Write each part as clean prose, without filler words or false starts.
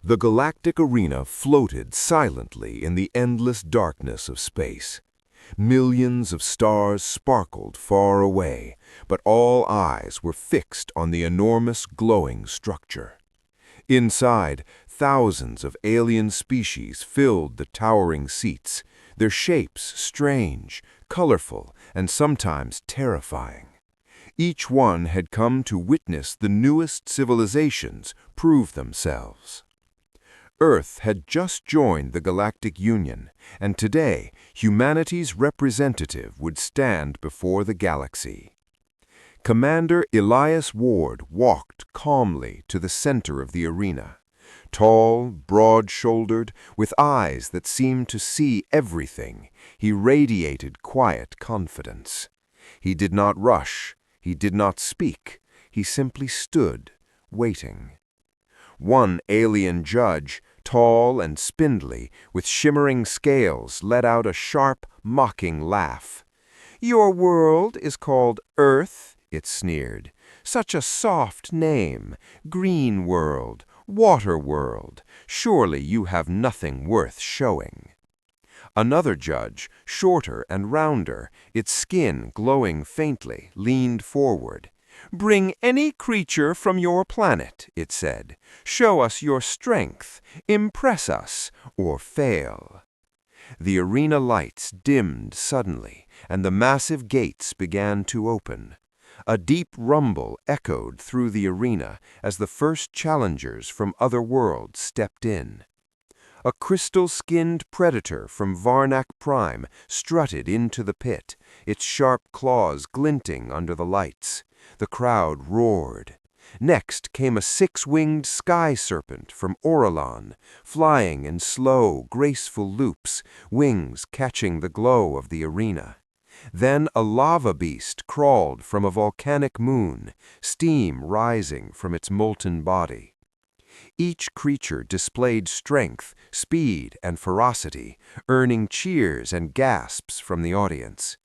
The galactic arena floated silently in the endless darkness of space. Millions of stars sparkled far away, but all eyes were fixed on the enormous glowing structure. Inside, thousands of alien species filled the towering seats, their shapes strange, colorful, and sometimes terrifying. Each one had come to witness the newest civilizations prove themselves. Earth had just joined the Galactic Union, and today humanity's representative would stand before the galaxy. Commander Elias Ward walked calmly to the center of the arena. Tall, broad-shouldered, with eyes that seemed to see everything, he radiated quiet confidence. He did not rush, he did not speak, he simply stood, waiting. One alien judge, tall and spindly, with shimmering scales, let out a sharp, mocking laugh. "Your world is called Earth," it sneered. "Such a soft name. Green world, water world. Surely you have nothing worth showing." Another judge, shorter and rounder, its skin glowing faintly, leaned forward. "Bring any creature from your planet," it said. "Show us your strength, impress us, or fail." The arena lights dimmed suddenly, and the massive gates began to open. A deep rumble echoed through the arena as the first challengers from other worlds stepped in. A crystal-skinned predator from Varnak Prime strutted into the pit, its sharp claws glinting under the lights. The crowd roared. Next came a six-winged sky serpent from Orelon, flying in slow, graceful loops, wings catching the glow of the arena. Then a lava beast crawled from a volcanic moon, steam rising from its molten body. Each creature displayed strength, speed, and ferocity, earning cheers and gasps from the audience.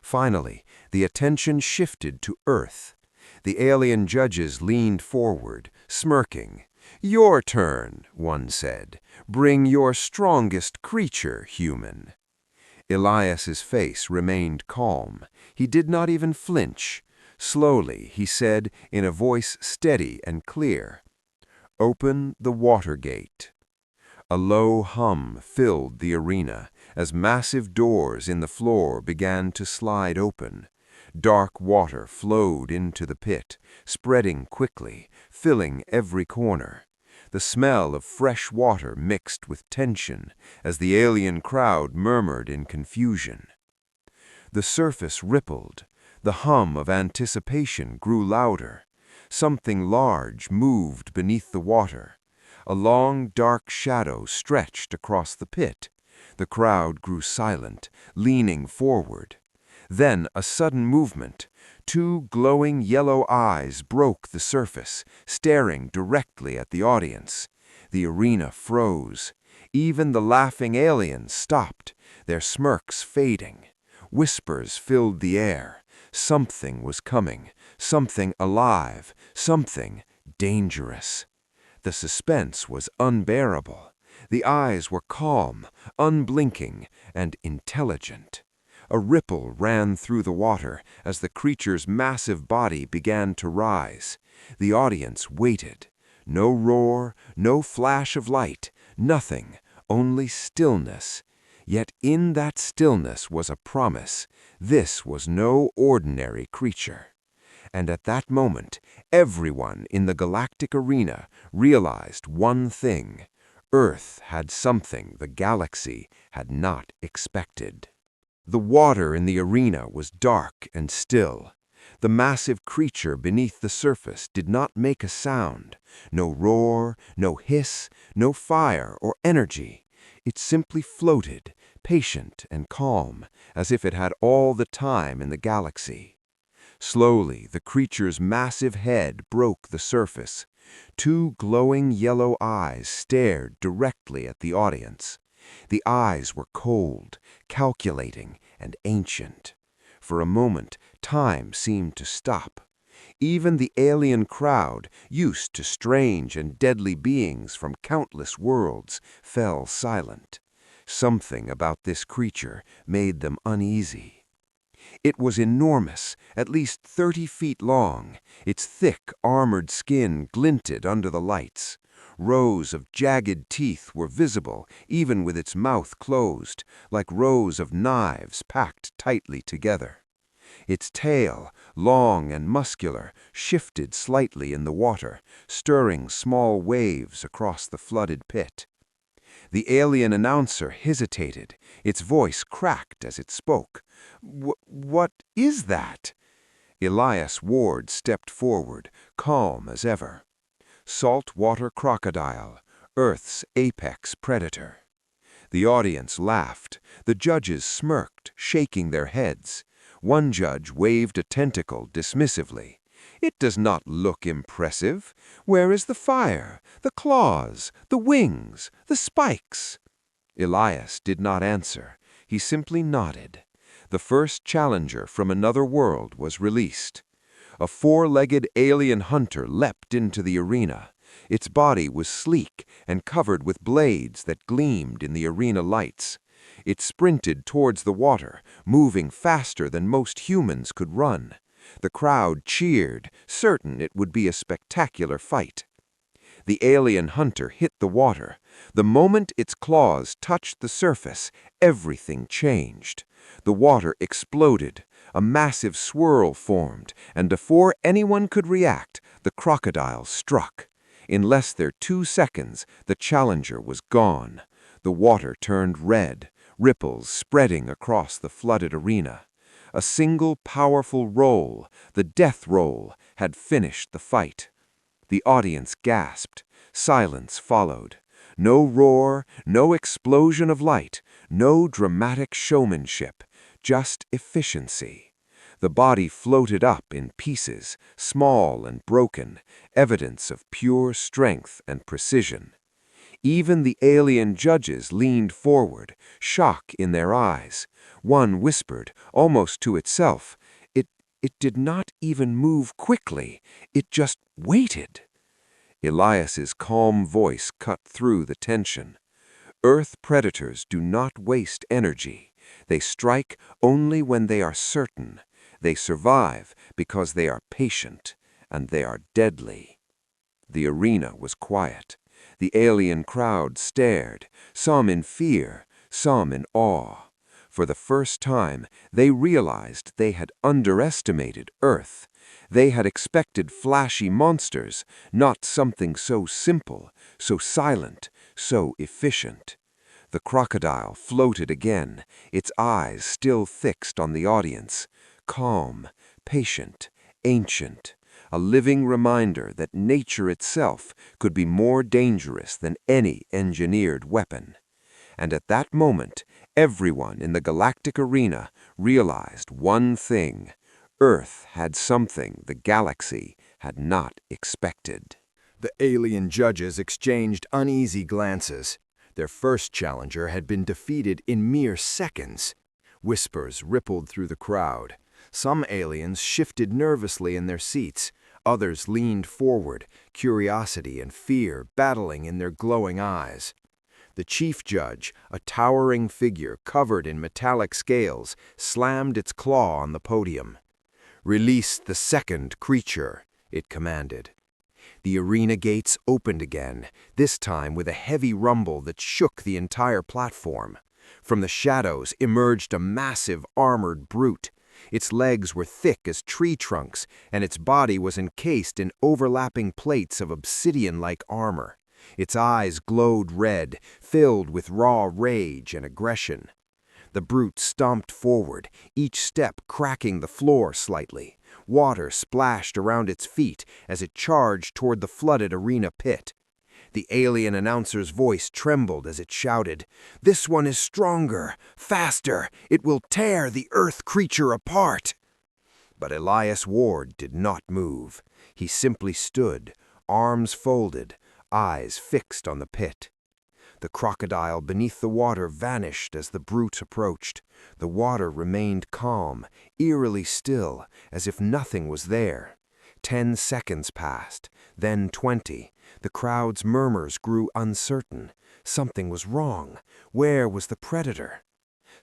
Finally, the attention shifted to Earth. The alien judges leaned forward, smirking. "Your turn," one said. "Bring your strongest creature, human." Elias's face remained calm. He did not even flinch. Slowly, he said in a voice steady and clear, "Open the water gate." A low hum filled the arena as massive doors in the floor began to slide open. Dark water flowed into the pit, spreading quickly, filling every corner. The smell of fresh water mixed with tension as the alien crowd murmured in confusion. The surface rippled. The hum of anticipation grew louder. Something large moved beneath the water. A long, dark shadow stretched across the pit. The crowd grew silent, leaning forward. Then a sudden movement. Two glowing yellow eyes broke the surface, staring directly at the audience. The arena froze. Even the laughing aliens stopped, their smirks fading. Whispers filled the air. Something was coming, something alive, something dangerous. The suspense was unbearable. The eyes were calm, unblinking, and intelligent. A ripple ran through the water as the creature's massive body began to rise. The audience waited. No roar, no flash of light, nothing, only stillness. Yet in that stillness was a promise. This was no ordinary creature. And at that moment, everyone in the galactic arena realized one thing. Earth had something the galaxy had not expected. The water in the arena was dark and still. The massive creature beneath the surface did not make a sound. No roar, no hiss, no fire or energy. It simply floated, patient and calm, as if it had all the time in the galaxy. Slowly, the creature's massive head broke the surface. Two glowing yellow eyes stared directly at the audience. The eyes were cold, calculating, and ancient. For a moment, time seemed to stop. Even the alien crowd, used to strange and deadly beings from countless worlds, fell silent. Something about this creature made them uneasy. It was enormous, at least 30 feet long. Its thick, armored skin glinted under the lights. Rows of jagged teeth were visible, even with its mouth closed, like rows of knives packed tightly together. Its tail, long and muscular, shifted slightly in the water, stirring small waves across the flooded pit. The alien announcer hesitated. Its voice cracked as it spoke. What is that?" Elias Ward stepped forward, calm as ever. "Saltwater crocodile, Earth's apex predator." The audience laughed. The judges smirked, shaking their heads. One judge waved a tentacle dismissively. "It does not look impressive. Where is the fire, the claws, the wings, the spikes?" Elias did not answer. He simply nodded. The first challenger from another world was released. A four-legged alien hunter leapt into the arena. Its body was sleek and covered with blades that gleamed in the arena lights. It sprinted towards the water, moving faster than most humans could run. The crowd cheered, certain it would be a spectacular fight. The alien hunter hit the water. The moment its claws touched the surface, everything changed. The water exploded. A massive swirl formed, and before anyone could react, the crocodile struck. In less than 2 seconds, the challenger was gone. The water turned red, ripples spreading across the flooded arena. A single powerful roll, the death roll, had finished the fight. The audience gasped. Silence followed. No roar, no explosion of light, no dramatic showmanship, just efficiency. The body floated up in pieces, small and broken, evidence of pure strength and precision. Even the alien judges leaned forward, shock in their eyes. One whispered, almost to itself, It did not even move quickly, it just waited." Elias's calm voice cut through the tension. Earth predators do not waste energy. They strike only when they are certain. They survive because they are patient, and they are deadly. The arena was quiet. The alien crowd stared, some in fear, some in awe. For the first time, they realized they had underestimated Earth. They had expected flashy monsters, not something so simple, so silent, so efficient. The crocodile floated again, its eyes still fixed on the audience, calm, patient, ancient, a living reminder that nature itself could be more dangerous than any engineered weapon. And at that moment, everyone in the galactic arena realized one thing: Earth had something the galaxy had not expected. The alien judges exchanged uneasy glances. Their first challenger had been defeated in mere seconds. Whispers rippled through the crowd. Some aliens shifted nervously in their seats. Others leaned forward, curiosity and fear battling in their glowing eyes. The chief judge, a towering figure covered in metallic scales, slammed its claw on the podium. "Release the second creature," it commanded. The arena gates opened again, this time with a heavy rumble that shook the entire platform. From the shadows emerged a massive armored brute. Its legs were thick as tree trunks, and its body was encased in overlapping plates of obsidian-like armor. Its eyes glowed red, filled with raw rage and aggression. The brute stomped forward, each step cracking the floor slightly. Water splashed around its feet as it charged toward the flooded arena pit. The alien announcer's voice trembled as it shouted, "This one is stronger, faster. It will tear the Earth creature apart." But Elias Ward did not move. He simply stood, arms folded, eyes fixed on the pit. The crocodile beneath the water vanished as the brute approached. The water remained calm, eerily still, as if nothing was there. 10 seconds passed, then 20. The crowd's murmurs grew uncertain. Something was wrong. Where was the predator?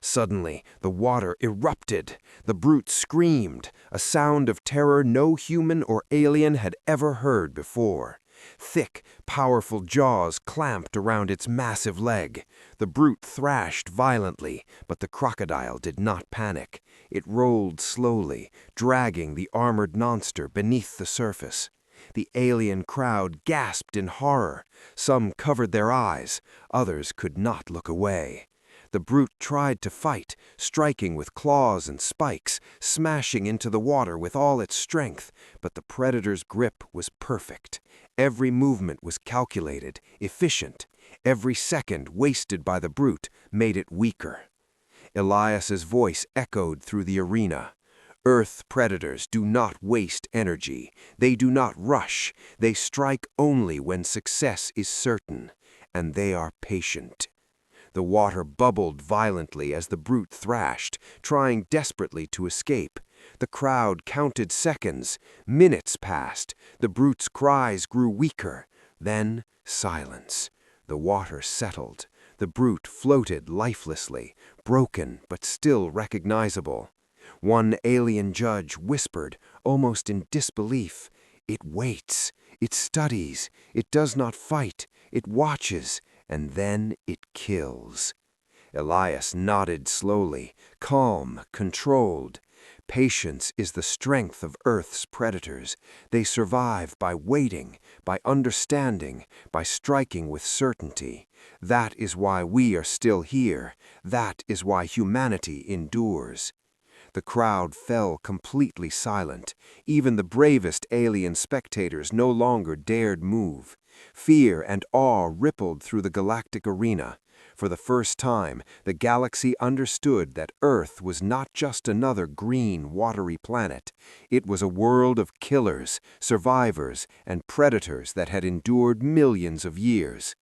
Suddenly, the water erupted. The brute screamed, a sound of terror no human or alien had ever heard before. Thick, powerful jaws clamped around its massive leg. The brute thrashed violently, but the crocodile did not panic. It rolled slowly, dragging the armored monster beneath the surface. The alien crowd gasped in horror. Some covered their eyes, others could not look away. The brute tried to fight, striking with claws and spikes, smashing into the water with all its strength, but the predator's grip was perfect. Every movement was calculated, efficient. Every second wasted by the brute made it weaker. Elias's voice echoed through the arena. Earth predators do not waste energy. They do not rush. They strike only when success is certain, and they are patient. The water bubbled violently as the brute thrashed, trying desperately to escape. The crowd counted seconds. Minutes passed. The brute's cries grew weaker. Then silence. The water settled. The brute floated lifelessly, broken but still recognizable. One alien judge whispered, almost in disbelief, "It waits. It studies. It does not fight. It watches. And then it kills." Elias nodded slowly, calm, controlled. Patience is the strength of Earth's predators. They survive by waiting, by understanding, by striking with certainty. That is why we are still here. That is why humanity endures. The crowd fell completely silent. Even the bravest alien spectators no longer dared move. Fear and awe rippled through the galactic arena. For the first time, the galaxy understood that Earth was not just another green, watery planet. It was a world of killers, survivors, and predators that had endured millions of years.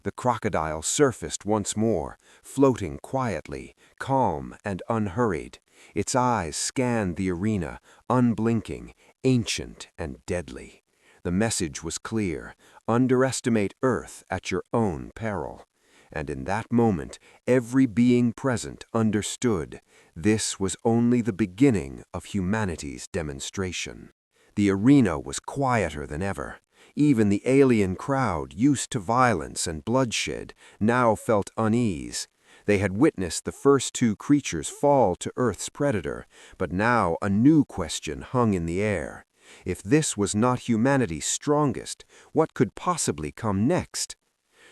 The crocodile surfaced once more, floating quietly, calm and unhurried. Its eyes scanned the arena, unblinking, ancient and deadly. The message was clear: underestimate Earth at your own peril. And in that moment, every being present understood this was only the beginning of humanity's demonstration. The arena was quieter than ever. Even the alien crowd, used to violence and bloodshed, now felt unease. They had witnessed the first two creatures fall to Earth's predator, but now a new question hung in the air. If this was not humanity's strongest, what could possibly come next?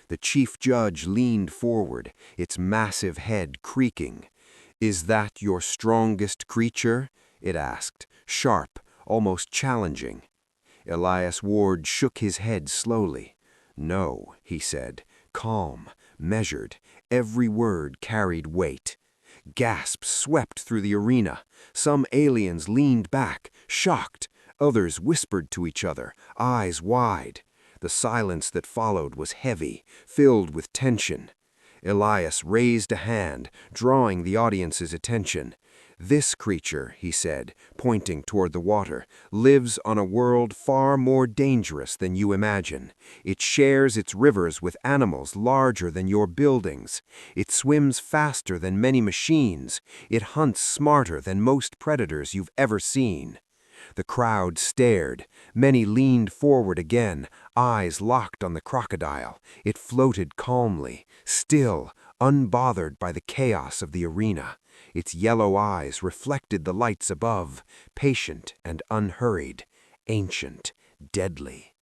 The chief judge leaned forward, its massive head creaking. "Is that your strongest creature?" it asked, sharp, almost challenging. Elias Ward shook his head slowly. "No," he said, calm, measured. Every word carried weight. Gasps swept through the arena. Some aliens leaned back, shocked. Others whispered to each other, eyes wide. The silence that followed was heavy, filled with tension. Elias raised a hand, drawing the audience's attention. "This creature," he said, pointing toward the water, "lives on a world far more dangerous than you imagine. It shares its rivers with animals larger than your buildings. It swims faster than many machines. It hunts smarter than most predators you've ever seen." The crowd stared. Many leaned forward again, eyes locked on the crocodile. It floated calmly, still, unbothered by the chaos of the arena. Its yellow eyes reflected the lights above, patient and unhurried, ancient, deadly.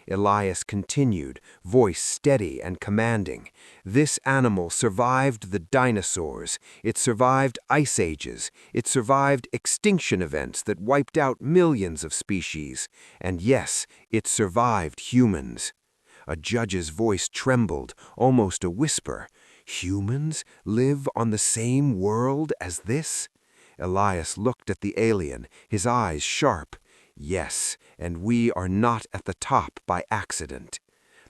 Elias continued, voice steady and commanding. "This animal survived the dinosaurs. It survived ice ages. It survived extinction events that wiped out millions of species. And yes, it survived humans." A judge's voice trembled, almost a whisper. "Humans live on the same world as this?" Elias looked at the alien, his eyes sharp. "Yes, and we are not at the top by accident."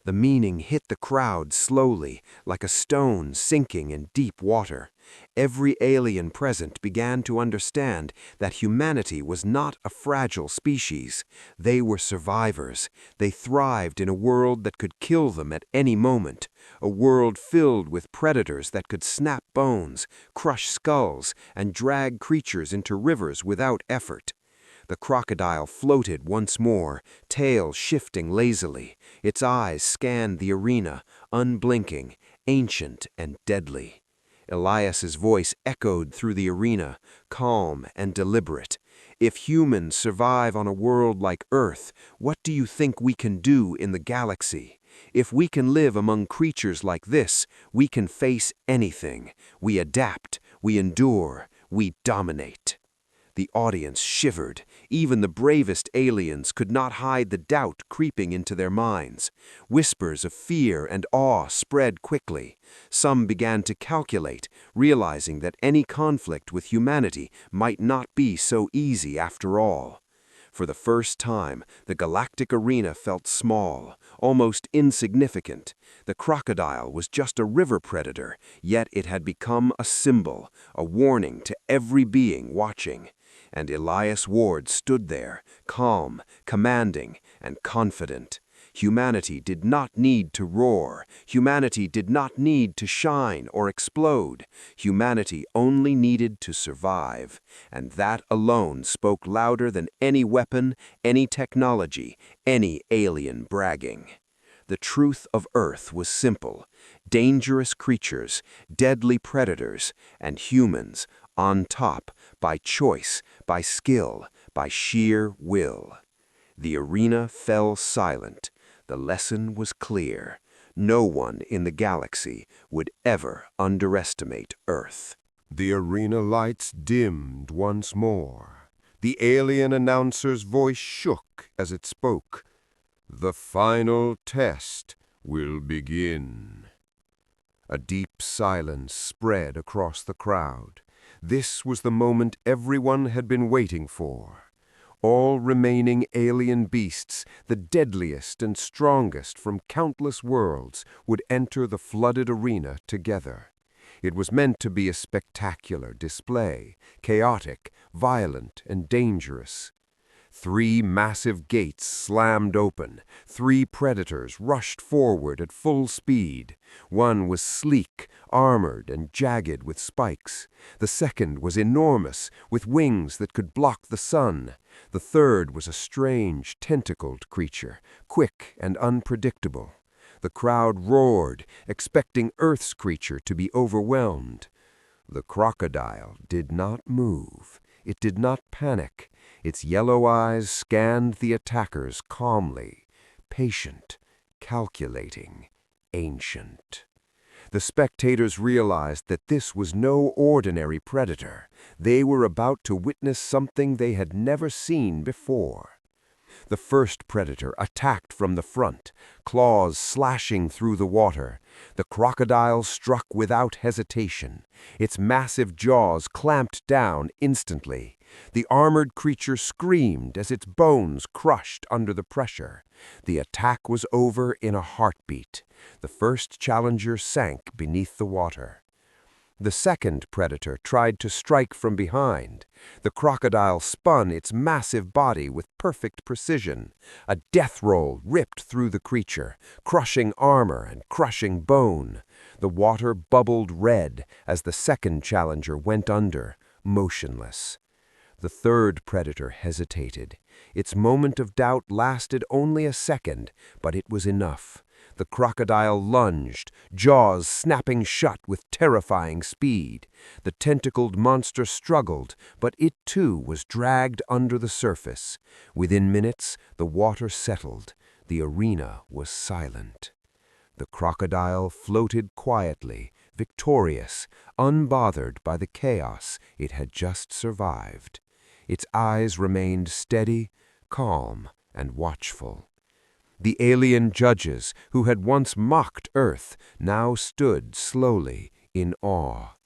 The meaning hit the crowd slowly, like a stone sinking in deep water. Every alien present began to understand that humanity was not a fragile species. They were survivors. They thrived in a world that could kill them at any moment, a world filled with predators that could snap bones, crush skulls, and drag creatures into rivers without effort. The crocodile floated once more, tail shifting lazily. Its eyes scanned the arena, unblinking, ancient and deadly. Elias's voice echoed through the arena, calm and deliberate. If humans survive on a world like Earth, what do you think we can do in the galaxy? If we can live among creatures like this, we can face anything. We adapt, we endure, we dominate. The audience shivered. Even the bravest aliens could not hide the doubt creeping into their minds. Whispers of fear and awe spread quickly. Some began to calculate, realizing that any conflict with humanity might not be so easy after all. For the first time, the galactic arena felt small, almost insignificant. The crocodile was just a river predator, yet it had become a symbol, a warning to every being watching. And Elias Ward stood there, calm, commanding, and confident. Humanity did not need to roar. Humanity did not need to shine or explode. Humanity only needed to survive. And that alone spoke louder than any weapon, any technology, any alien bragging. The truth of Earth was simple. Dangerous creatures, deadly predators, and humans on top by choice, by skill, by sheer will. The arena fell silent. The lesson was clear. No one in the galaxy would ever underestimate Earth. The arena lights dimmed once more. The alien announcer's voice shook as it spoke. The final test will begin. A deep silence spread across the crowd. This was the moment everyone had been waiting for. All remaining alien beasts, the deadliest and strongest from countless worlds, would enter the flooded arena together. It was meant to be a spectacular display, chaotic, violent, and dangerous. 3 massive gates slammed open. 3 predators rushed forward at full speed. One was sleek, armored, and jagged with spikes. The second was enormous, with wings that could block the sun. The third was a strange, tentacled creature, quick and unpredictable. The crowd roared, expecting Earth's creature to be overwhelmed. The crocodile did not move. It did not panic. Its yellow eyes scanned the attackers calmly, patient, calculating, ancient. The spectators realized that this was no ordinary predator. They were about to witness something they had never seen before. The first predator attacked from the front, claws slashing through the water. The crocodile struck without hesitation. Its massive jaws clamped down instantly. The armored creature screamed as its bones crushed under the pressure. The attack was over in a heartbeat. The first challenger sank beneath the water. The second predator tried to strike from behind. The crocodile spun its massive body with perfect precision. A death roll ripped through the creature, crushing armor and crushing bone. The water bubbled red as the second challenger went under, motionless. The third predator hesitated. Its moment of doubt lasted only a second, but it was enough. The crocodile lunged, jaws snapping shut with terrifying speed. The tentacled monster struggled, but it too was dragged under the surface. Within minutes, the water settled. The arena was silent. The crocodile floated quietly, victorious, unbothered by the chaos it had just survived. Its eyes remained steady, calm, and watchful. The alien judges, who had once mocked Earth, now stood slowly in awe.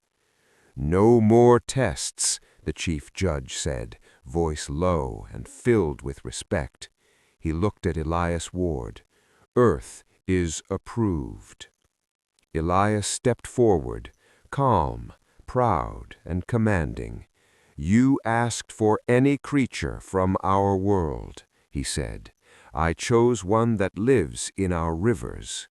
"No more tests," the chief judge said, voice low and filled with respect. He looked at Elias Ward. "Earth is approved." Elias stepped forward, calm, proud and commanding. "You asked for any creature from our world," he said. "I chose one that lives in our rivers."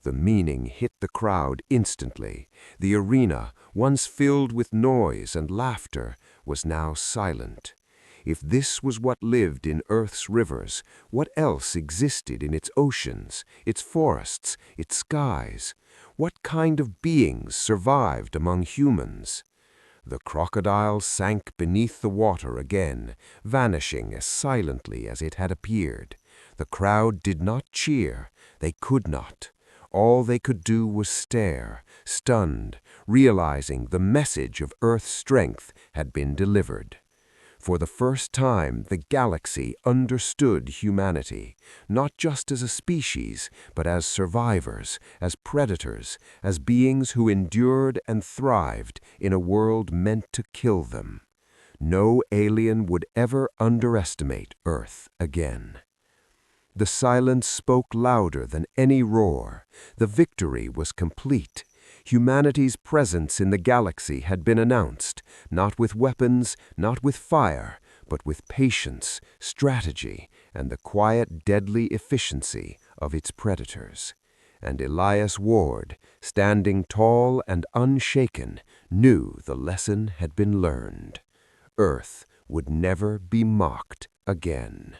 The meaning hit the crowd instantly. The arena, once filled with noise and laughter, was now silent. If this was what lived in Earth's rivers, what else existed in its oceans, its forests, its skies? What kind of beings survived among humans? The crocodile sank beneath the water again, vanishing as silently as it had appeared. The crowd did not cheer. They could not. All they could do was stare, stunned, realizing the message of Earth's strength had been delivered. For the first time, the galaxy understood humanity, not just as a species, but as survivors, as predators, as beings who endured and thrived in a world meant to kill them. No alien would ever underestimate Earth again. The silence spoke louder than any roar. The victory was complete. Humanity's presence in the galaxy had been announced, not with weapons, not with fire, but with patience, strategy, and the quiet, deadly efficiency of its predators. And Elias Ward, standing tall and unshaken, knew the lesson had been learned. Earth would never be mocked again.